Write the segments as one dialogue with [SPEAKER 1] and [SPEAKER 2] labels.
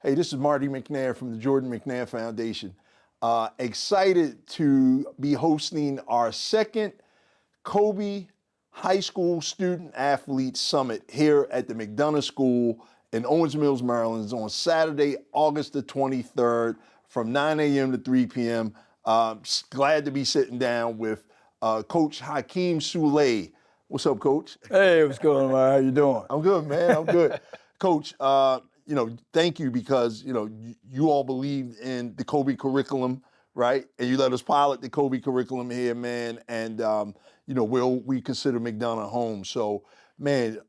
[SPEAKER 1] Hey, this is Marty McNair from the Jordan McNair Foundation. Excited to be hosting our second KOBY High School Student-Athlete Summit here at the McDonough School in Owings Mills, Maryland. It's on Saturday, August the 23rd from 9 a.m. to 3 p.m. Glad to be sitting down with Coach Hakeem Sule. What's up, Coach?
[SPEAKER 2] Hey, what's going on? How you doing?
[SPEAKER 1] I'm good, man. I'm good. Coach, thank you because, you all believed in the KOBY curriculum, right? And you let us pilot the KOBY curriculum here, man. And, we consider McDonough home. So, man,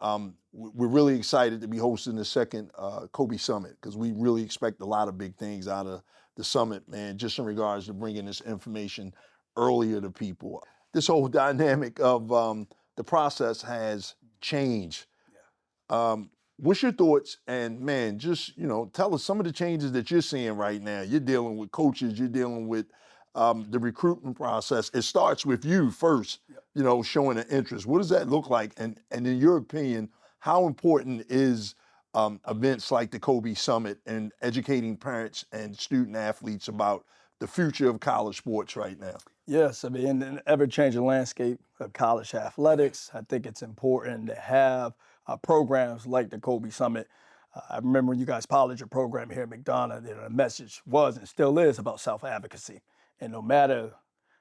[SPEAKER 1] we're really excited to be hosting the second KOBY Summit because we really expect a lot of big things out of the summit, man, just in regards to bringing this information earlier to people. This whole dynamic of the process has changed. What's your thoughts? And man, just, tell us some of the changes that you're seeing right now. You're dealing with coaches, you're dealing with the recruitment process. It starts with you first, showing an interest. What does that look like? And in your opinion, how important is events like the KOBY Summit and educating parents and student athletes about the future of college sports right now?
[SPEAKER 2] Yes, I mean, in the ever-changing landscape of college athletics, I think it's important to have programs like the KOBY Summit. I remember when you guys piloted your program here at McDonough, the message was and still is about self-advocacy. And no matter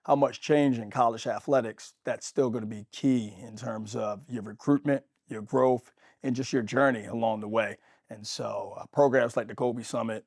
[SPEAKER 2] how much change in college athletics, that's still going to be key in terms of your recruitment, your growth, and just your journey along the way. And so programs like the KOBY Summit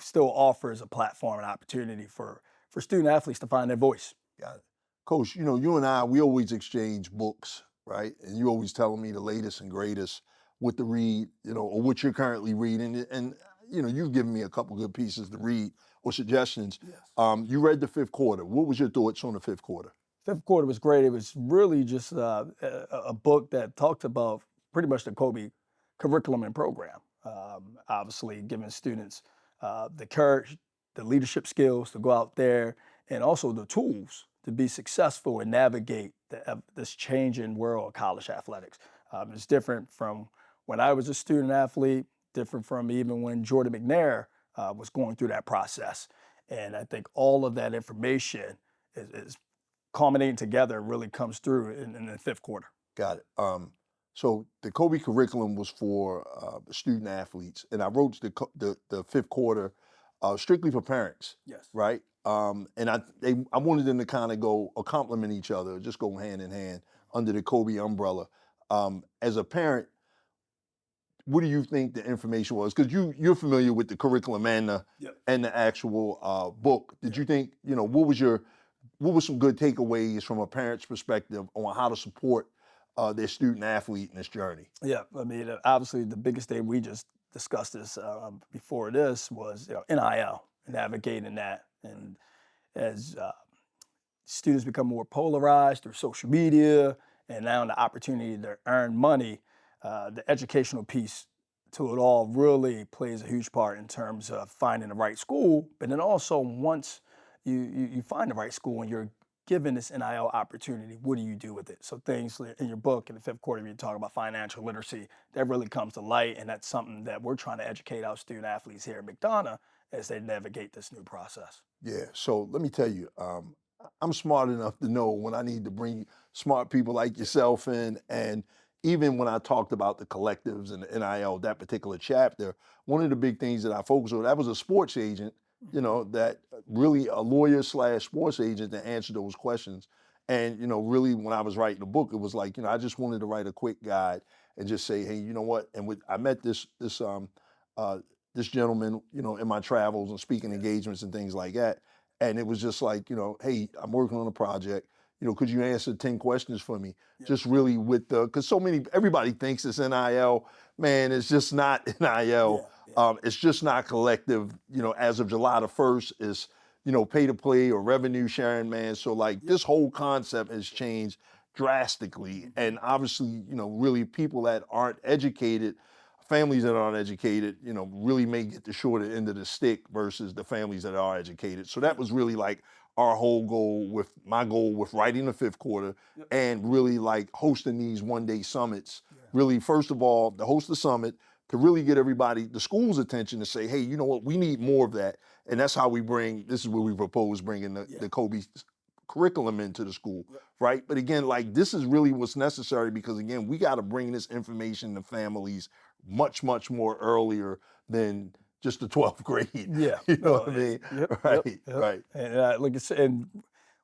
[SPEAKER 2] still offers a platform and opportunity for student athletes to find their voice.
[SPEAKER 1] Got it. Coach, you and I, we always exchange books, right? And you always telling me the latest and greatest what to read, or what you're currently reading. And you've given me a couple good pieces to read or suggestions.
[SPEAKER 2] Yes.
[SPEAKER 1] You read the fifth quarter. What was your thoughts on the fifth quarter?
[SPEAKER 2] Fifth quarter was great. It was really just a book that talked about pretty much the KOBY curriculum and program. Obviously, giving students the courage, the leadership skills to go out there, and also the tools to be successful and navigate this changing world of college athletics. It's different from when I was a student athlete, different from even when Jordan McNair was going through that process. And I think all of that information is culminating together and really comes through in the fifth quarter.
[SPEAKER 1] Got it. So the KOBY curriculum was for student athletes, and I wrote the fifth quarter strictly for parents.
[SPEAKER 2] Yes.
[SPEAKER 1] Right. And I wanted them to kind of go or complement each other, just go hand in hand under the KOBY umbrella. As a parent, what do you think the information was? Because you're familiar with the curriculum and the actual book. Did you think, what was some good takeaways from a parent's perspective on how to support their student athlete in this journey?
[SPEAKER 2] Yeah, I mean, obviously the biggest thing we just discussed this before this was NIL, navigating that. And as students become more polarized through social media and now the opportunity to earn money, the educational piece to it all really plays a huge part in terms of finding the right school. But then also once you find the right school and you're given this NIL opportunity, what do you do with it? So things in your book in the fifth quarter, you talk about financial literacy, that really comes to light. And that's something that we're trying to educate our student athletes here at McDonough as they navigate this new process.
[SPEAKER 1] Yeah, so let me tell you, I'm smart enough to know when I need to bring smart people like yourself in. And even when I talked about the collectives and the NIL, that particular chapter, one of the big things that I focused on, that was a sports agent, that really a lawyer / sports agent to answer those questions. And, really when I was writing the book, it was like, I just wanted to write a quick guide and just say, hey, you know what? And I met this gentleman, in my travels and speaking engagements and things like that. And it was just like, hey, I'm working on a project. Could you answer 10 questions for me? Yeah. Just really because everybody thinks it's NIL. Man, it's just not NIL. Yeah. It's just not collective. As of July the 1st, it's, pay to play or revenue sharing, man. So this whole concept has changed drastically. And obviously, really people that aren't educated, families that aren't educated, really may get the shorter end of the stick versus the families that are educated. So that was really our whole goal my goal with writing the fifth quarter and really hosting these one-day summits. Yeah. Really, first of all, to host the summit, to really get everybody, the school's attention to say, hey, you know what, we need more of that. And that's how we this is where we propose bringing the KOBY curriculum into the school, right? But again, like this is really what's necessary because again, we got to bring this information to families much, much more earlier than just the 12th grade.
[SPEAKER 2] Yeah.
[SPEAKER 1] You know what I mean? Right, right.
[SPEAKER 2] And like I said, and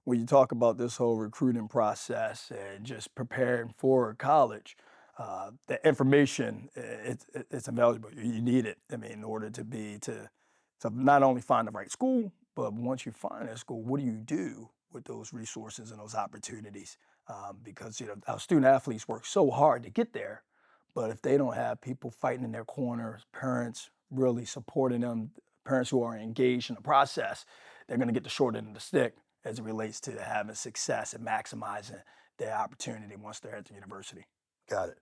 [SPEAKER 2] when you talk about this whole recruiting process and just preparing for college, the information, it's invaluable. You need it. I mean, in order to not only find the right school, but once you find that school, what do you do with those resources and those opportunities? Because our student athletes work so hard to get there, but if they don't have people fighting in their corners, parents really supporting them, parents who are engaged in the process, they're going to get the short end of the stick as it relates to having success and maximizing their opportunity once they're at the university.
[SPEAKER 1] Got it.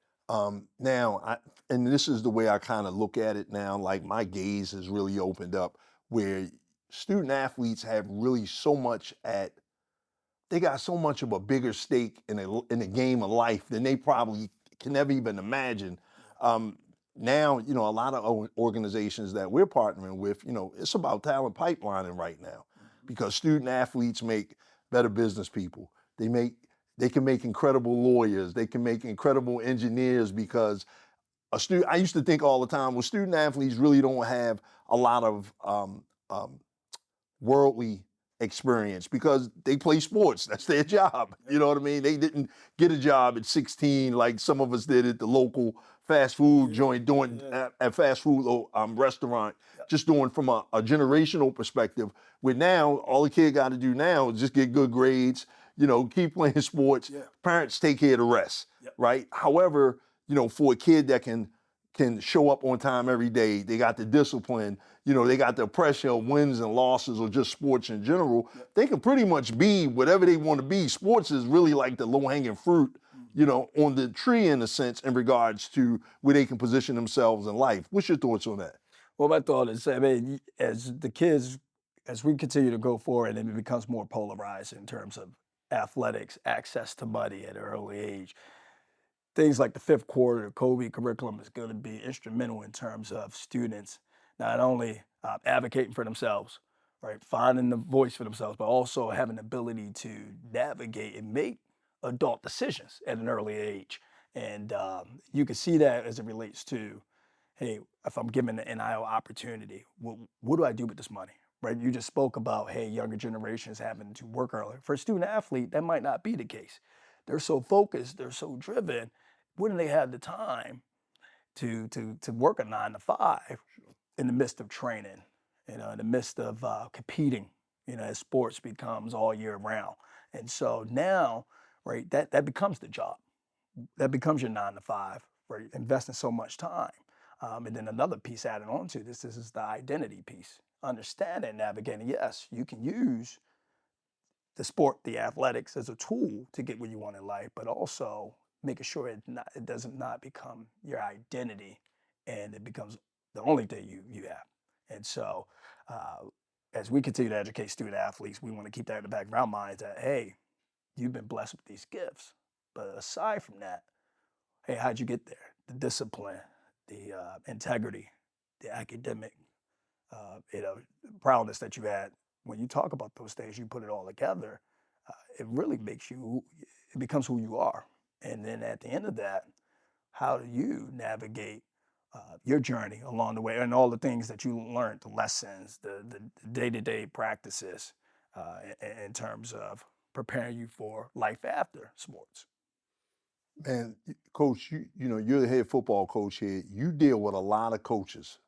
[SPEAKER 1] Now, and this is the way I kind of look at it now, like my gaze has really opened up where student athletes have really they got so much of a bigger stake in the game of life than they probably can ever even imagine. Now, a lot of organizations that we're partnering with, it's about talent pipelining right now because student athletes make better business people. They can make incredible lawyers. They can make incredible engineers because I used to think all the time, well, student athletes really don't have a lot of worldly experience because they play sports. That's their job. You know what I mean? They didn't get a job at 16 like some of us did at the local fast food joint doing at fast food restaurant, just doing from a generational perspective. Where now, all the kid got to do now is just get good grades, keep playing sports. Parents take care of the rest, right? However, for a kid that can show up on time every day, they got the discipline, they got the pressure of wins and losses or just sports in general, they can pretty much be whatever they want to be. Sports is really like the low-hanging fruit, on the tree in a sense in regards to where they can position themselves in life. What's your thoughts on that?
[SPEAKER 2] Well, my thought is, I mean, as we continue to go forward and it becomes more polarized in terms of athletics, access to money at an early age, things like the fifth quarter KOBY curriculum is going to be instrumental in terms of students not only advocating for themselves, right, finding the voice for themselves, but also having the ability to navigate and make adult decisions at an early age. And you can see that as it relates to, hey, if I'm given an NIL opportunity, what do I do with this money? Right? You just spoke about, hey, younger generations having to work earlier. For a student athlete, that might not be the case. They're so focused, they're so driven. Wouldn't they have the time to work a 9 to 5 in the midst of training, in the midst of competing, as sports becomes all year round. And so now, right, that becomes the job. That becomes your 9 to 5, right? Investing so much time. And then another piece added on to this is the identity piece. Understanding, navigating, yes, you can use the sport, the athletics as a tool to get where you want in life, but also making sure it does not become your identity and it becomes the only thing you have. And so as we continue to educate student athletes, we want to keep that in the back of our minds that, hey, you've been blessed with these gifts. But aside from that, hey, how'd you get there? The discipline, the integrity, the academic, proudness that you had. When you talk about those things, you put it all together, it really it becomes who you are. And then at the end of that, how do you navigate your journey along the way and all the things that you learned, the lessons, the day-to-day practices in terms of preparing you for life after sports?
[SPEAKER 1] Man, Coach, you're the head football coach here. You deal with a lot of coaches,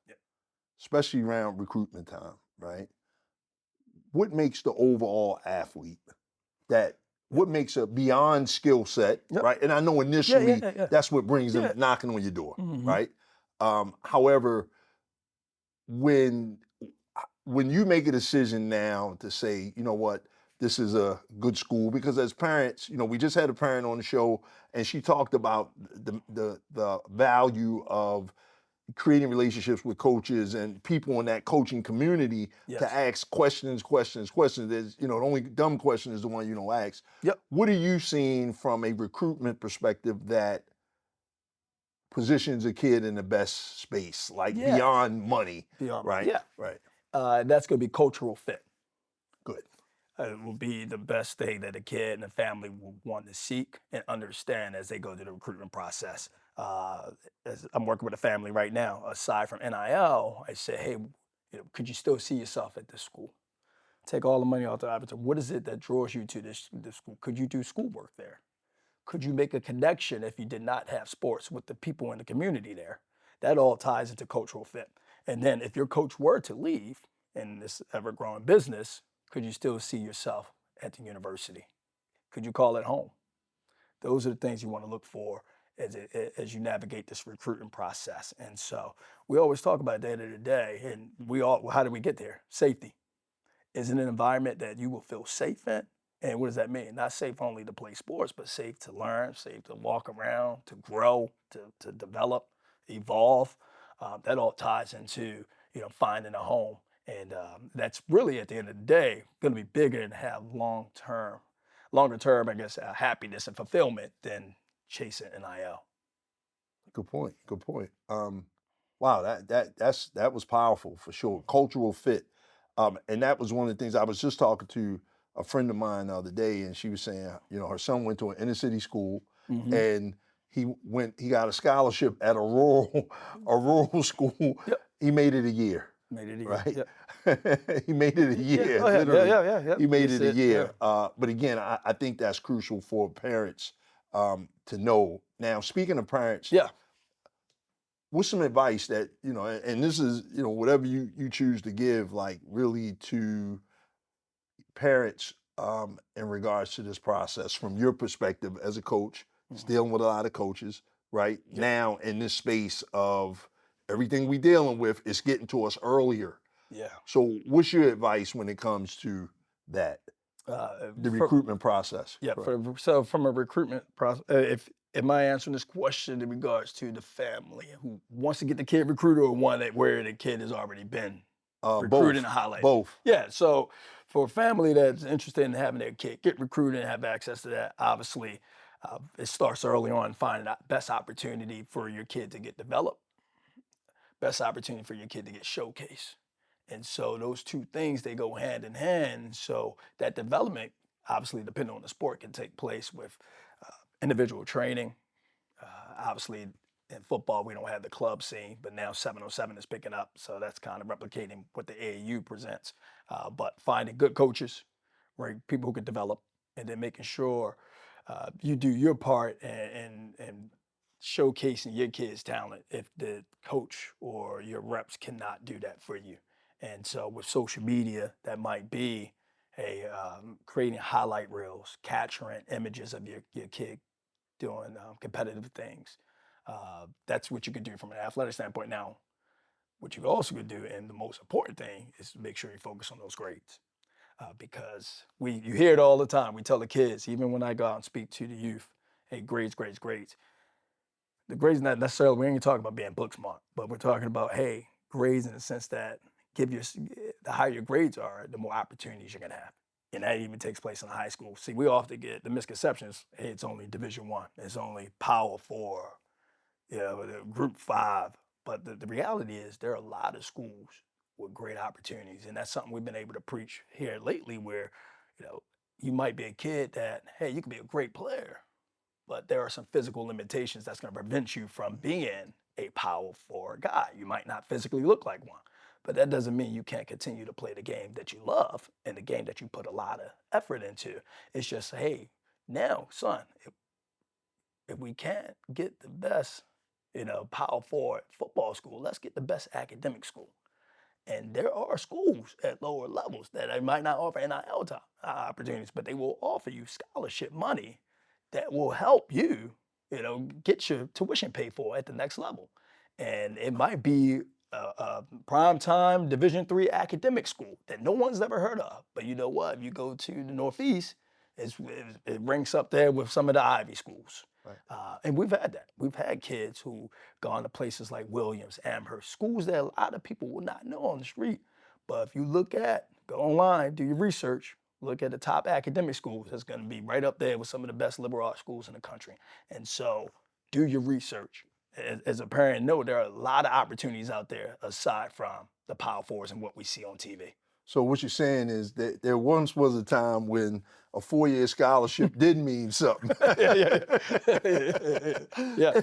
[SPEAKER 1] especially around recruitment time, right? What makes the overall athlete what makes a beyond skill set, right? And I know initially that's what brings them knocking on your door, right? However, when you make a decision now to say, you know what, this is a good school, because as parents, we just had a parent on the show and she talked about the value of creating relationships with coaches and people in that coaching community to ask questions. There's, the only dumb question is the one you don't ask. What are you seeing from a recruitment perspective that positions a kid in the best space, like
[SPEAKER 2] Yes.
[SPEAKER 1] beyond money,
[SPEAKER 2] Beyond,
[SPEAKER 1] right?
[SPEAKER 2] yeah.
[SPEAKER 1] Right.
[SPEAKER 2] That's going to be cultural fit.
[SPEAKER 1] Good.
[SPEAKER 2] It will be the best thing that a kid and a family will want to seek and understand as they go through the recruitment process. As I'm working with a family right now, aside from NIL, I say, hey, could you still see yourself at this school? Take all the money off the advertising. What is it that draws you to this school? Could you do schoolwork there? Could you make a connection if you did not have sports with the people in the community there? That all ties into cultural fit. And then if your coach were to leave in this ever-growing business, could you still see yourself at the university? Could you call it home? Those are the things you want to look for as you navigate this recruiting process. And so we always talk about at the end of the day, and how do we get there? Safety. Is it an environment that you will feel safe in? And what does that mean? Not safe only to play sports, but safe to learn, safe to walk around, to grow, to develop, evolve. That all ties into finding a home, and that's really at the end of the day going to be bigger and have longer term, I guess, happiness and fulfillment than chasing NIL.
[SPEAKER 1] Good point. Good point. Wow, that was powerful for sure. Cultural fit, and that was one of the things I was just talking to a friend of mine the other day, and she was saying, her son went to an inner city school,
[SPEAKER 2] Mm-hmm.
[SPEAKER 1] and he got a scholarship at a rural school.
[SPEAKER 2] Yep.
[SPEAKER 1] He made it a year.
[SPEAKER 2] Made it a year.
[SPEAKER 1] Right.
[SPEAKER 2] Yep.
[SPEAKER 1] He made it a year.
[SPEAKER 2] Go ahead.
[SPEAKER 1] Literally.
[SPEAKER 2] Yeah.
[SPEAKER 1] He made
[SPEAKER 2] That's
[SPEAKER 1] it a
[SPEAKER 2] it,
[SPEAKER 1] year.
[SPEAKER 2] yeah.
[SPEAKER 1] But again, I think that's crucial for parents to know. Now, speaking of parents,
[SPEAKER 2] Yeah.
[SPEAKER 1] what's some advice that, and this is, whatever you choose to give, like really to parents in regards to this process from your perspective as a coach, dealing with a lot of coaches, right?
[SPEAKER 2] Yep.
[SPEAKER 1] Now in this space of everything we dealing with is getting to us earlier.
[SPEAKER 2] Yeah.
[SPEAKER 1] So what's your advice when it comes to that, the recruitment process?
[SPEAKER 2] Yeah. So from a recruitment process, am I answering this question in regards to the family who wants to get the kid recruited, or one where the kid has already been recruited and highlighted?
[SPEAKER 1] Both.
[SPEAKER 2] Yeah. So for a family that's interested in having their kid get recruited and have access to that, obviously, it starts early on, finding the best opportunity for your kid to get developed, best opportunity for your kid to get showcased. And so those two things, they go hand in hand. So that development, obviously, depending on the sport, can take place with individual training. Obviously, in football, we don't have the club scene, but now 707 is picking up. So that's kind of replicating what the AAU presents. But finding good coaches, right, people who can develop, and then making sure you do your part and showcasing your kid's talent if the coach or your reps cannot do that for you. And so with social media, that might be creating highlight reels, capturing images of your kid doing competitive things. That's what you can do from an athletic standpoint. Now, what you also could do, and the most important thing, is to make sure you focus on those grades. Because you hear it all the time. We tell the kids, even when I go out and speak to the youth, hey, grades, grades, grades. The grades not necessarily, we ain't talking about being book smart, but we're talking about, hey, grades in the sense that the higher your grades are, the more opportunities you're gonna have. And that even takes place in high school. See, we often get the misconceptions, hey, it's only Division I, it's only Power 4, Group 5. But the reality is there are a lot of schools with great opportunities. And that's something we've been able to preach here lately, where, you might be a kid that, hey, you can be a great player, but there are some physical limitations that's going to prevent you from being a Power 4 guy. You might not physically look like one, but that doesn't mean you can't continue to play the game that you love and the game that you put a lot of effort into. It's just, hey, now, son, if we can't get the best, Power 4 football school, let's get the best academic school. And there are schools at lower levels that they might not offer NIL opportunities, but they will offer you scholarship money that will help you, get your tuition paid for at the next level. And it might be a prime time Division III academic school that no one's ever heard of. But you know what? If you go to the Northeast, it ranks up there with some of the Ivy schools.
[SPEAKER 1] Right.
[SPEAKER 2] And we've had that. We've had kids who gone to places like Williams, Amherst, schools that a lot of people will not know on the street. But if you go online, do your research, look at the top academic schools, it's going to be right up there with some of the best liberal arts schools in the country. And so do your research. as a parent, know there are a lot of opportunities out there aside from the power forwards and what we see on TV.
[SPEAKER 1] So what you're saying is that there once was a time when a 4-year scholarship did mean something.
[SPEAKER 2] Yeah.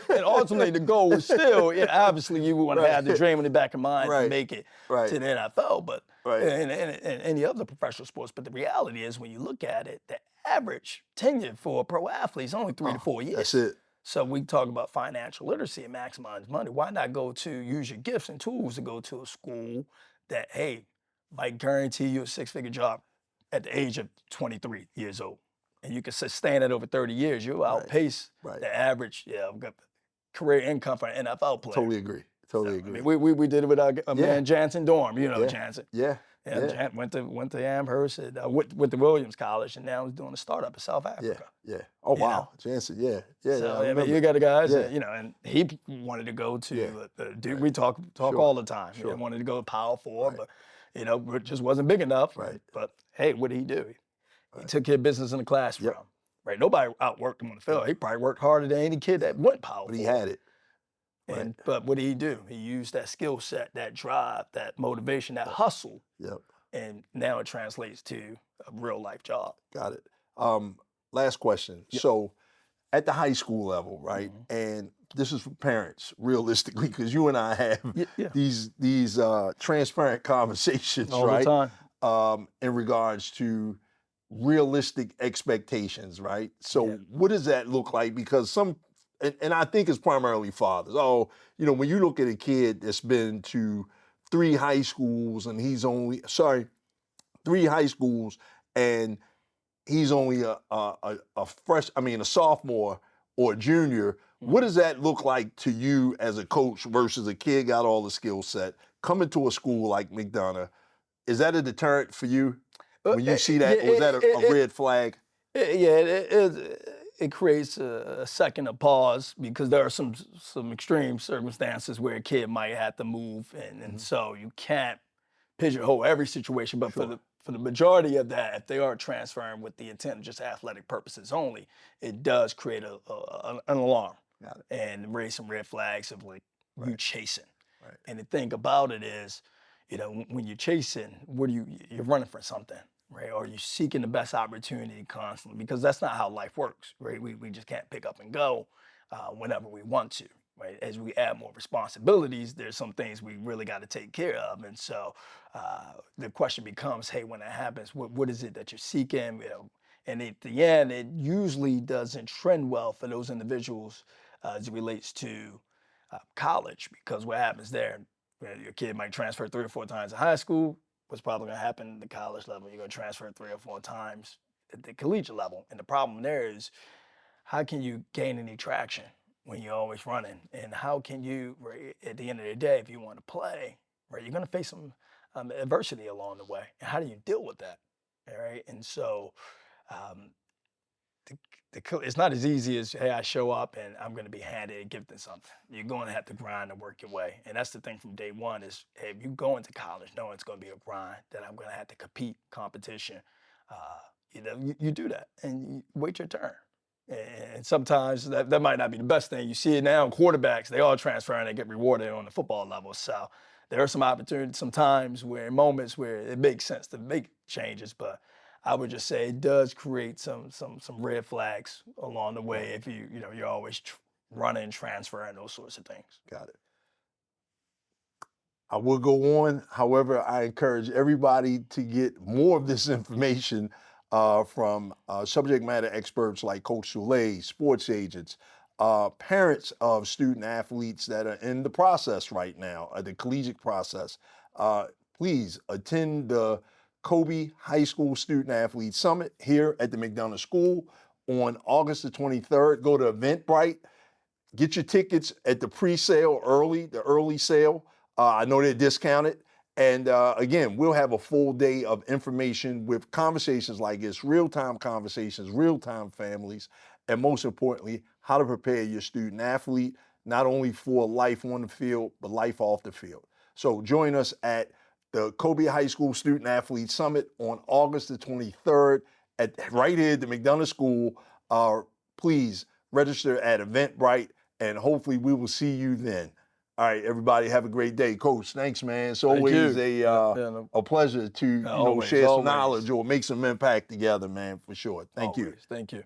[SPEAKER 2] And ultimately, the goal was still, obviously, you want to have the dream in the back of mind to
[SPEAKER 1] Right.
[SPEAKER 2] make it
[SPEAKER 1] Right.
[SPEAKER 2] to the NFL, but
[SPEAKER 1] Right.
[SPEAKER 2] and any other professional sports. But the reality is, when you look at it, the average tenure for a pro athlete is only 3 to 4 years.
[SPEAKER 1] That's it.
[SPEAKER 2] So we talk about financial literacy and maximize money. Why not use your gifts and tools to go to a school that, hey, might guarantee you a 6-figure job at the age of 23 years old, and you can sustain it over 30 years. You'll outpace the average career income for an NFL player.
[SPEAKER 1] Totally agree. Totally agree.
[SPEAKER 2] I mean, we did it with our man Jansen Dorm. You know Jansen.
[SPEAKER 1] Yeah.
[SPEAKER 2] Went to Amherst, with the Williams College, and now he's doing a startup in South Africa.
[SPEAKER 1] Yeah. Oh wow, Jansen. Yeah.
[SPEAKER 2] So I mean, you got the guys, and he wanted to go to. Dude, we talk all the time. He wanted to go to Power Four, but it just wasn't big enough.
[SPEAKER 1] Right.
[SPEAKER 2] But hey, what did he do? He took care of business in the classroom.
[SPEAKER 1] Yep.
[SPEAKER 2] Right. Nobody outworked him on the field. He probably worked harder than any kid that went Power Four.
[SPEAKER 1] But he had it.
[SPEAKER 2] But what did he do? He used that skill set, that drive, that motivation, that hustle.
[SPEAKER 1] Yep.
[SPEAKER 2] And now it translates to a real life job.
[SPEAKER 1] Got it. Last question.
[SPEAKER 2] Yep.
[SPEAKER 1] So at the high school level, right?
[SPEAKER 2] Mm-hmm.
[SPEAKER 1] And this is for parents, realistically, because you and I have these transparent conversations,
[SPEAKER 2] all
[SPEAKER 1] right?
[SPEAKER 2] the time.
[SPEAKER 1] In regards to realistic expectations, right? So what does that look like? Because and I think it's primarily fathers. Oh, when you look at a kid that's been to 3 high schools and he's only 3 high schools and he's only a sophomore or a junior. What does that look like to you as a coach versus a kid got all the skill set coming to a school like McDonough? Is that a deterrent for you when you see that, or is that a red flag?
[SPEAKER 2] It creates a second of pause, because there are some extreme circumstances where a kid might have to move, and so you can't pigeonhole every situation. But for the majority of that, if they are transferring with the intent of just athletic purposes only, it does create an alarm and raise some red flags of you chasing.
[SPEAKER 1] Right.
[SPEAKER 2] And the thing about it is, when you're chasing, you're running for something. Right? Or you're seeking the best opportunity constantly, because that's not how life works, right? We just can't pick up and go whenever we want to, right? As we add more responsibilities, there's some things we really got to take care of. And so the question becomes, hey, when that happens, what is it that you're seeking? And at the end, it usually doesn't trend well for those individuals as it relates to college, because what happens there, your kid might transfer 3 or 4 times in high school. What's probably going to happen at the college level? You're going to transfer 3 or 4 times at the collegiate level. And the problem there is, how can you gain any traction when you're always running? And how can you, right, at the end of the day, if you want to play, right, you're going to face some adversity along the way. And how do you deal with that? All right. And so it's not as easy as, hey, I show up and I'm going to be handed and gifted something. You're going to have to grind and work your way. And that's the thing from day one is, hey, if you go into college knowing it's going to be a grind, that I'm going to have to competition, you do that and you wait your turn. And sometimes that might not be the best thing. You see it now in quarterbacks, they all transfer and they get rewarded on the football level. So there are some opportunities, some times moments where it makes sense to make changes, but I would just say it does create some red flags along the way if you're always running, transferring, those sorts of things.
[SPEAKER 1] Got it. I will go on. However, I encourage everybody to get more of this information from subject matter experts like Coach Sule, sports agents, parents of student athletes that are in the process right now, the collegiate process. Please attend the KOBY High School Student-Athlete Summit here at the McDonough School on August the 23rd. Go to Eventbrite. Get your tickets at the pre-sale the early sale. I know they're discounted. And again, we'll have a full day of information with conversations like this, real-time conversations, real-time families, and most importantly, how to prepare your student athlete, not only for life on the field, but life off the field. So join us at the KOBY High School Student-Athlete Summit on August the 23rd right here at the McDonough School. Please register at Eventbrite and hopefully we will see you then. All right, everybody, have a great day. Coach, thanks, man. It's
[SPEAKER 2] Thank
[SPEAKER 1] always
[SPEAKER 2] you.
[SPEAKER 1] a pleasure to
[SPEAKER 2] always,
[SPEAKER 1] share some
[SPEAKER 2] always.
[SPEAKER 1] knowledge or make some impact together, man, for sure. Thank you.
[SPEAKER 2] Always. Thank you.